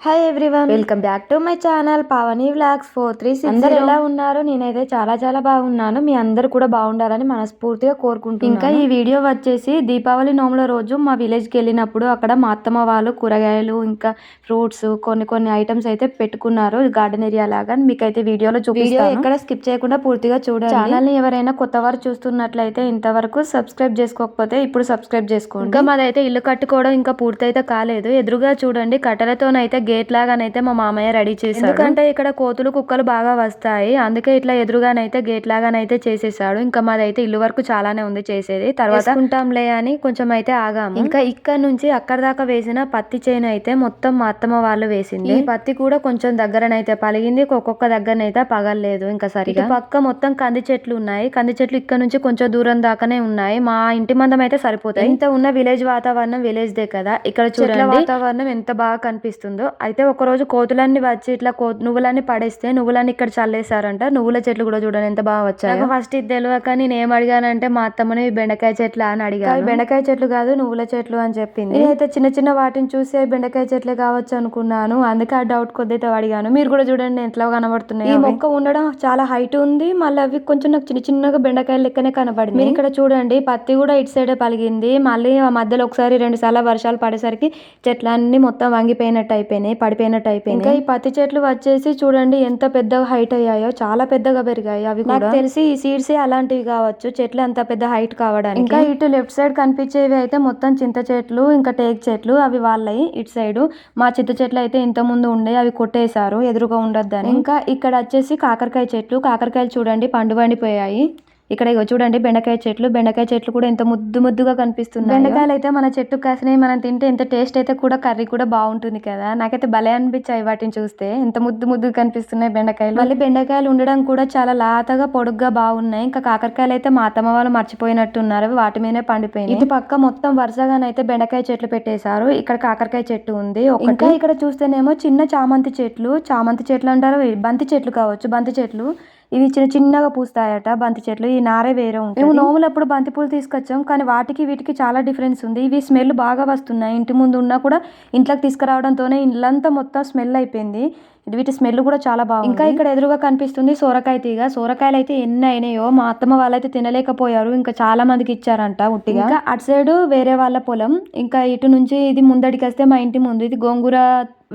Hi everyone, welcome back to my channel Pavani vlogs 436. అందరూ ఎలా ఉన్నారు? నేనైతే చాలా చాలా బాగున్నాను. మీ అందరు కూడా బాగుండాలని మనస్ఫూర్తిగా కోరుకుంటున్నాను. ఇంకా ఈ వీడియో వచ్చేసి దీపావళి నోముల రోజు మా విలేజ్కి వెళ్ళినప్పుడు అక్కడ మా అత్తమ్మ వాళ్ళు కూరగాయలు ఇంకా ఫ్రూట్స్ కొన్ని ఐటమ్స్ అయితే పెట్టుకున్నారు గార్డెన్ ఏరియా లాగా. మీకైతే వీడియోలో చూపిస్తాను. ఎక్కడ స్కిప్ చేయకుండా పూర్తిగా చూడండి. ఛానల్ ని ఎవరైనా కొత్త వారు చూస్తున్నట్లయితే ఇంతవరకు సబ్స్క్రైబ్ చేసుకోకపోతే ఇప్పుడు సబ్స్క్రైబ్ చేసుకోండి. ఇంకా మాదైతే ఇల్లు కట్టుకోవడం ఇంకా పూర్తి అయితే కాలేదు. ఎదురుగా చూడండి కట్టెలతోనైతే గేట్ లాగానైతే మా మామయ్య రెడీ చేశాడు. ఎందుకంటే ఇక్కడ కోతులు కుక్కలు బాగా వస్తాయి, అందుకే ఇట్లా ఎదురుగానైతే గేట్ లాగానైతే చేసేసాడు. ఇంకా మాదైతే ఇల్లు వరకు చాలానే ఉంది చేసేది, తర్వాత ఉంటాంలే అని కొంచెం అయితే ఆగాము. ఇంకా ఇక్కడ నుంచి అక్కడ దాకా వేసిన పత్తి చేను అయితే మొత్తం మా అత్తమ్మ వాళ్ళు వేసింది. ఈ పత్తి కూడా కొంచెం దగ్గరనైతే పలిగింది, ఒక్కొక్క దగ్గరనైతే పగలలేదు. ఇంకా సరిగా పక్క మొత్తం కంది చెట్లు ఉన్నాయి. కంది చెట్లు ఇక్కడ నుంచి కొంచెం దూరం దాకానే ఉన్నాయి. మా ఇంటి మందం అయితే సరిపోతాయి. ఇంత ఉన్న విలేజ్ వాతావరణం విలేజ్ దే కదా. ఇక్కడ చూడండి వాతావరణం ఎంత బాగా కనిపిస్తుందో. అయితే ఒక రోజు కోతులన్నీ వచ్చి ఇట్లా నువ్వులన్నీ పడేస్తే నువ్వులన్నీ ఇక్కడ చల్లేసారంట. నువ్వుల చెట్లు కూడా చూడండి ఎంత బాగా వచ్చాయి. ఫస్ట్ ఇది తెలియక నేను ఏం అడిగానంటే మా అత్తమ్మని బెండకాయ చెట్లు అని అడిగాను. బెండకాయ చెట్లు కాదు నువ్వుల చెట్లు అని చెప్పింది. నేనైతే చిన్న చిన్న వాటిని చూసి బెండకాయ చెట్లే కావచ్చు అనుకున్నాను, అందుకే ఆ డౌట్ కొద్దిగా అడిగాను. మీరు కూడా చూడండి ఎట్లా కనబడుతున్నాయి. ఈ మొక్క ఉండడం చాలా హైట్ ఉంది, మళ్ళీ అవి కొంచెం నాకు చిన్న చిన్నగా బెండకాయలు లెక్కనే కనబడింది. మీరు ఇక్కడ చూడండి పత్తి కూడా ఇటు సైడే పలిగింది. మళ్ళీ ఆ మధ్యలో ఒకసారి 2 సార్లు వర్షాలు పడేసరికి చెట్లన్నీ మొత్తం వంగిపోయినట్టు అయిపోయినాయి, పడిపోయినట్టు అయిపోయింది. ఇంకా ఈ పత్తి చెట్లు వచ్చేసి చూడండి ఎంత పెద్దగా హైట్ అయ్యాయో, చాలా పెద్దగా పెరిగాయి. అవి నాకు తెలిసి ఈ సీడ్స్ అలాంటివి కావచ్చు చెట్లు అంత పెద్ద హైట్ కావడానికి. ఇంకా ఇటు లెఫ్ట్ సైడ్ కనిపించేవి అయితే మొత్తం చింత చెట్లు ఇంకా టేక్ చెట్లు అవి వాళ్ళయి. ఇటు సైడ్ మా చింత చెట్లు అయితే ఇంత ముందు ఉండే అవి కొట్టేశారు ఎదురుగా ఉండొద్దని. ఇంకా ఇక్కడ వచ్చేసి కాకరకాయ చెట్లు, కాకరకాయలు చూడండి పండు పండిపోయాయి. ఇక్కడ చూడండి బెండకాయ చెట్లు కూడా ఎంత ముద్దుగా కనిపిస్తున్నాయి. బెండకాయలు అయితే మన చెట్టు కాసినాయి, మనం తింటే ఎంత టేస్ట్ అయితే కూడా కర్రీ కూడా బాగుంటుంది కదా. నాకైతే భలే అనిపించాయి వాటిని చూస్తే, ఎంత ముద్దుగా కనిపిస్తున్నాయి బెండకాయలు. మళ్ళీ బెండకాయలు ఉండడం కూడా చాలా లాతగా పొడుగ్గా బాగున్నాయి. ఇంకా కాకరకాయలు అయితే మా అత్తమ్మ వాళ్ళు మర్చిపోయినట్టున్నారు, వాటి మీదనే పండిపోయినాయి. ఇటు పక్క మొత్తం వరుసగానైతే బెండకాయ చెట్లు పెట్టేశారు. ఇక్కడ కాకరకాయ చెట్టు ఉంది. ఇంకా ఇక్కడ చూస్తేనేమో చిన్న చామంతి చెట్లు అంటారు, బంతి చెట్లు కావచ్చు, బంతి చెట్లు ఇవి చిన్నగా పూస్తాయట. బంతి చెట్లు ఈ నారే వేరే ఉంటాయి. మేము నోములప్పుడు బంతి పూలు తీసుకొచ్చాం, కానీ వాటికి వీటికి చాలా డిఫరెన్స్ ఉంది. ఇవి స్మెల్ బాగా వస్తున్నాయి, ఇంటి ముందు ఉన్నా కూడా ఇంట్లోకి తీసుకురావడంతోనే ఇల్లంతా మొత్తం స్మెల్ అయిపోయింది. వీటి స్మెల్ కూడా చాలా బాగుంది. ఇంకా ఇక్కడ ఎదురుగా కనిపిస్తుంది సోరకాయ తీగ. సోరకాయలు అయితే ఎన్ని అయినాయో మా అత్తమ్మ వాళ్ళైతే తినలేకపోయారు, ఇంకా చాలా మందికి ఇచ్చారంట ఉట్టిగా. ఇంకా అటు సైడ్ వేరే వాళ్ళ పొలం, ఇంకా ఇటు నుంచి ఇది ముందడికి వస్తే మా ఇంటి ముందు ఇది గోంగూర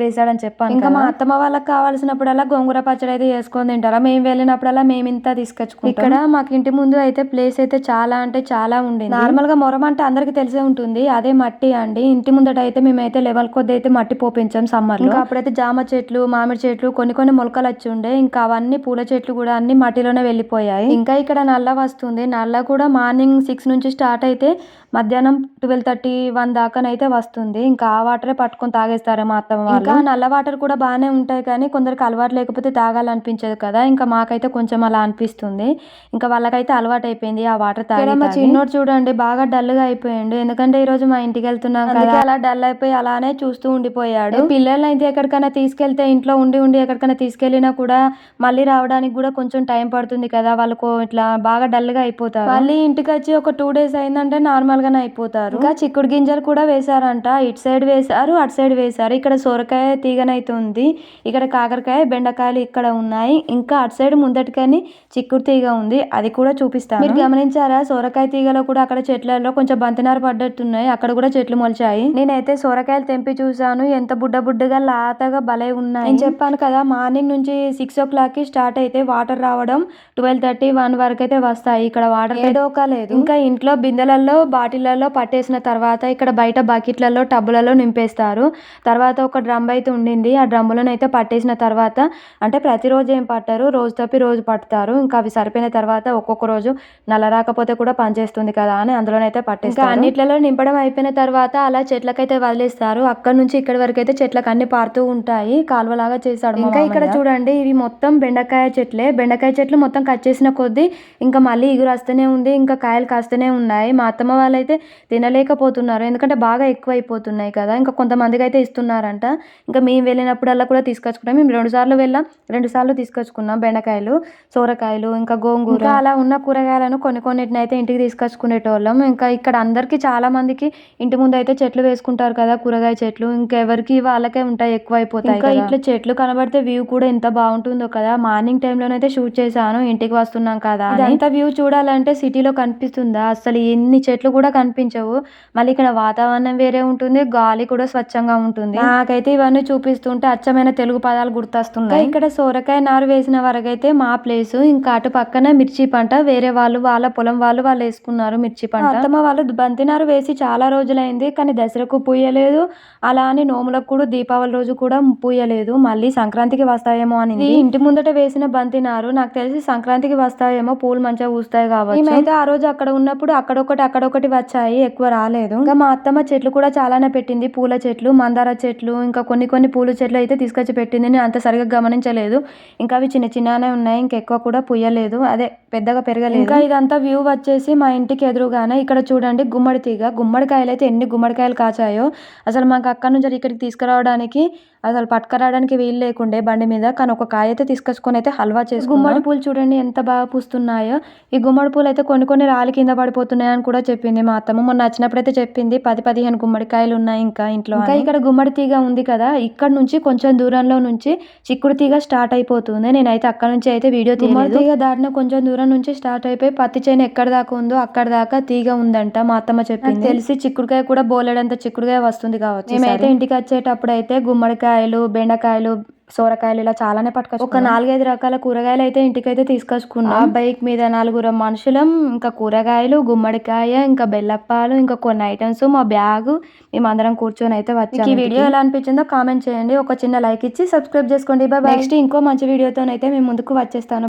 వేసాడని చెప్పాను. ఇంకా మా అత్తమ్మ వాళ్ళకి కావాల్సినప్పుడల్లా గోంగూర పచ్చడి అయితే వేసుకొని తింటారా. మేము వెళ్ళినప్పుడల్లా మేము ఇంత తీసుకొచ్చుకుంటాం. ఇక్కడ మాకు ఇంటి ముందు అయితే ప్లేస్ అయితే చాలా అంటే చాలా ఉండేది. నార్మల్ గా మొరం అంటే అందరికి తెలిసే ఉంటుంది, అదే మట్టి అండి. ఇంటి ముందట అయితే మేమైతే లెవెల్ కొద్ది అయితే మట్టి పోపించాం సమ్మర్ లో. అప్పుడైతే జామ చెట్లు మామిడి చెట్లు కొన్ని మొలకలు వచ్చి ఉండే, ఇంకా అవన్నీ పూల చెట్లు కూడా అన్ని మట్టిలోనే వెళ్ళిపోయాయి. ఇంకా ఇక్కడ నల్ల వస్తుంది, నల్ల కూడా మార్నింగ్ 6 నుంచి స్టార్ట్ అయితే మధ్యాహ్నం 12:30-1 దాకానైతే వస్తుంది. ఇంకా ఆ వాటరే పట్టుకొని తాగేస్తారు మా అత్తమ్మ వాళ్ళు. ఇంకా నల్ల వాటర్ కూడా బాగానే ఉంటాయి, కానీ కొందరికి అలవాటు లేకపోతే తాగాలనిపించదు కదా. ఇంకా మాకైతే కొంచెం అలా అనిపిస్తుంది, ఇంకా వాళ్ళకైతే అలవాటు అయిపోయింది ఆ వాటర్ తాగి. మా చిన్నోడు చూడండి బాగా డల్ గా అయిపోయాడు, ఎందుకంటే ఈ రోజు మా ఇంటికి వెళ్తున్నాం కదా, అలా డల్ అయిపోయి అలానే చూస్తూ ఉండిపోయాడు. పిల్లల్ని అయితే ఎక్కడికైనా తీసుకెళ్తే ఇంట్లో ఉండి ఎక్కడికైనా తీసుకెళ్లినా కూడా మళ్ళీ రావడానికి కూడా కొంచెం టైం పడుతుంది కదా, వాళ్ళకు ఇట్లా బాగా డల్ గా అయిపోతారు. మళ్ళీ ఇంటికి వచ్చి ఒక 2 days అయిందంటే నార్మల్ గానే అయిపోతారు. ఇంకా చిక్కుడు గింజలు కూడా వేసారంట, ఇటు సైడ్ వేసారు అటు సైడ్ వేసారు. ఇక్కడ సోరకాయ తీగనైతే ఉంది, ఇక్కడ కాకరకాయ బెండకాయలు ఇక్కడ ఉన్నాయి. ఇంకా అటు సైడ్ ముందటికని చిక్కుడు తీగ ఉంది, అది కూడా చూపిస్తాను. మీరు గమనించారా సోరకాయ తీగలో కూడా అక్కడ చెట్లలో కొంచెం బంతినారు పడ్డట్టున్నాయి, అక్కడ కూడా చెట్లు మొలిచాయి. నేనైతే సోరకాయలు తెంపి చూసాను, ఎంత బుడ్డగా లాతగా భలే ఉన్నాయి. నేను చెప్పాను కదా మార్నింగ్ నుంచి 6 o'clock కి స్టార్ట్ అయితే వాటర్ రావడం 12:30-1 వరకు అయితే వస్తాయి. ఇక్కడ వాటర్ ఏదోక లేదు. ఇంకా ఇంట్లో బిందెలలో బాటిళ్లలో పట్టేసిన తర్వాత ఇక్కడ బయట బకెట్లలో టబ్బులలో నింపేస్తారు. తర్వాత ఒక డ్రమ్ అయితే ఉండింది, ఆ డ్రమ్ములను అయితే పట్టేసిన తర్వాత, అంటే ప్రతిరోజు ఏం పట్టరు, రోజు తప్పి రోజు పడతారు. ఇంకా అవి సరిపోయిన తర్వాత ఒక్కొక్క రోజు నల్ల రాకపోతే కూడా పనిచేస్తుంది కదా అని అందులోనైతే పట్టేస్తారు. ఇంకా అన్నిట్లలో నింపడం అయిపోయిన తర్వాత అలా చెట్లకైతే వదిలేస్తారు. అక్కడ నుంచి ఇక్కడి వరకు అయితే చెట్లకు అన్ని పారుతూ ఉంటాయి, కాలువలాగా చేశాడు. ఇంకా ఇక్కడ చూడండి ఇవి మొత్తం బెండకాయ చెట్లే. బెండకాయ చెట్లు మొత్తం కట్ చేసిన కొద్దీ ఇంకా మళ్ళీ ఇగురు వస్తూనే ఉంది, ఇంకా కాయలు కాస్తూనే ఉన్నాయి. మా అత్తమ్మ వాళ్ళైతే తినలేకపోతున్నారు, ఎందుకంటే బాగా ఎక్కువ అయిపోతున్నాయి కదా. ఇంకా కొంతమందికి అయితే ఇస్తున్నారంట. ఇంకా మేము వెళ్ళినప్పుడల్లా కూడా తీసుకొచ్చుకున్నాం. మేము 2 సార్లు వెళ్ళాం, 2 సార్లు తీసుకొచ్చుకున్నాం. బెండకాయలు, సోరకాయలు, ఇంకా గోంగూర, ఇంకా అలా ఉన్న కూరగాయలను కొన్నిటినైతే ఇంటికి తీసుకొచ్చుకునేటోళ్ళం. ఇంకా ఇక్కడ అందరికీ చాలా మందికి ఇంటి ముందు అయితే చెట్లు వేసుకుంటారు కదా, కూరగాయ చెట్లు. ఇంకెవరికి వాళ్ళకే ఉంటాయి, ఎక్కువైపోతాయి. ఇంకా ఇట్లా చెట్లు కనబడితే వ్యూ కూడా ఎంత బాగుంటుందో కదా. మార్నింగ్ టైంలోనైతే షూట్ చేశాను, ఇంటికి వస్తున్నాం కదా. ఇదంతా వ్యూ చూడాలంటే సిటీలో కనిపిస్తుందా, అసలు ఎన్ని చెట్లు కూడా కనిపించవు. మళ్ళీ ఇక్కడ వాతావరణం వేరే ఉంటుంది, గాలి కూడా స్వచ్ఛంగా ఉంటుంది. నాకైతే ఇవన్నీ చూపిస్తుంటే అచ్చమైన తెలుగు పదాలు గుర్తొస్తున్నాయి. ఇక్కడ సోరకాయ నారు వేసిన వరకైతే మా ప్లేస్, ఇంకా అటు పక్కన మిర్చి పంట వేరే వాళ్ళు, వాళ్ళ పొలం వాళ్ళు వేసుకున్నారు మిర్చి పంట. అత్తమ్మ వాళ్ళు బంతి నారు వేసి చాలా రోజులైంది, కానీ దసరాకు పూయలేదు, అలా అని నోములకు కూడా దీపావళి రోజు కూడా పూయలేదు. మళ్ళీ సంక్రాంతికి వస్తాయేమో అని. ఇంటి ముందట వేసిన బంతి నారు నాకు తెలిసి సంక్రాంతికి వస్తాయేమో, పూలు మంచిగా పూస్తాయి కాబట్టి. మేమైతే ఆ రోజు అక్కడ ఉన్నప్పుడు అక్కడొకటి వచ్చాయి, ఎక్కువ రాలేదు. ఇంకా మా అత్తమ్మ చెట్లు కూడా చాలానే పెట్టింది, పూల చెట్లు, మందార చెట్లు, ఇంకా కొన్ని పూల చెట్లు అయితే తీసుకొచ్చి పెట్టింది. నేను అంత సరిగా గమనించలేదు, ఇంకా అవి చిన్నగానే ఉన్నాయి, ఇంకెక్కువ కూడా పూయలేదు, అదే పెద్దగా పెరగలేదు. ఇంకా ఇదంతా వ్యూ వచ్చేసి మా ఇంటికి ఎదురుగానే ఇక్కడ చూడండి గుమ్మడి తీగ, గుమ్మడికాయలు అయితే ఎన్ని గుమ్మడికాయలు కాచాయో. అసలు మాకు అక్కడ నుంచి ఇక్కడికి తీసుకురావడానికి అసలు పట్టుకురావడానికి వీలు లేకుండే బండి మీద, కానీ ఒక కాయ అయితే తీసుకొచ్చుకొని అయితే హల్వా చేసుకున్నాం. గుమ్మడి పూలు చూడండి ఎంత బాగా పూస్తున్నాయో. ఈ గుమ్మడి పూలు అయితే కొన్ని రాలి కింద పడిపోతున్నాయి అని కూడా చెప్పింది మా అత్తమ్మ. మొన్న వచ్చినప్పుడైతే చెప్పింది 10-15 గుమ్మడికాయలు ఉన్నాయి ఇంకా ఇంట్లో. ఇంకా ఇక్కడ గుమ్మడి తీగ ఉంది కదా, ఇక్కడ నుంచి కొంచెం దూరంలో నుంచి చిక్కుడు తీగ స్టార్ట్ అయిపోతుంది. నేనైతే అక్కడ నుంచి అయితే వీడియో తీయలేదు. తీగ దాటిన కొంచెం దూరం నుంచి స్టార్ట్ అయిపోయి పత్తి చేను ఎక్కడ దాకా ఉందో అక్కడ దాకా తీగ ఉందంట, మా అత్తమ్మ చెప్పింది. తెలిసి చిక్కుడుకాయ కూడా బోలెడంత చిక్కుడుకాయ వస్తుంది కావచ్చు. మేమైతే ఇంటికి వచ్చేటప్పుడు అయితే గుమ్మడికాయలు, బెండకాయలు, సోరకాయలు ఇలా చాలానే పట్టుకొచ్చు. ఒక 4-5 రకాల కూరగాయలు అయితే ఇంటికైతే తీసుకొచ్చుకున్నాం. బైక్ మీద 4 మనుషులం, ఇంకా కూరగాయలు, గుమ్మడికాయ, ఇంకా బెల్లప్పాలు, ఇంకా కొన్ని ఐటమ్స్, మా బ్యాగు, మేమందరం కూర్చొని అయితే వచ్చాము. ఈ వీడియో ఎలా అనిపించిందో కామెంట్ చేయండి, ఒక చిన్న లైక్ ఇచ్చి సబ్స్క్రైబ్ చేసుకోండి. నెక్స్ట్ ఇంకో మంచి వీడియోతోనైతే మేము ముందుకు వచ్చేస్తాను.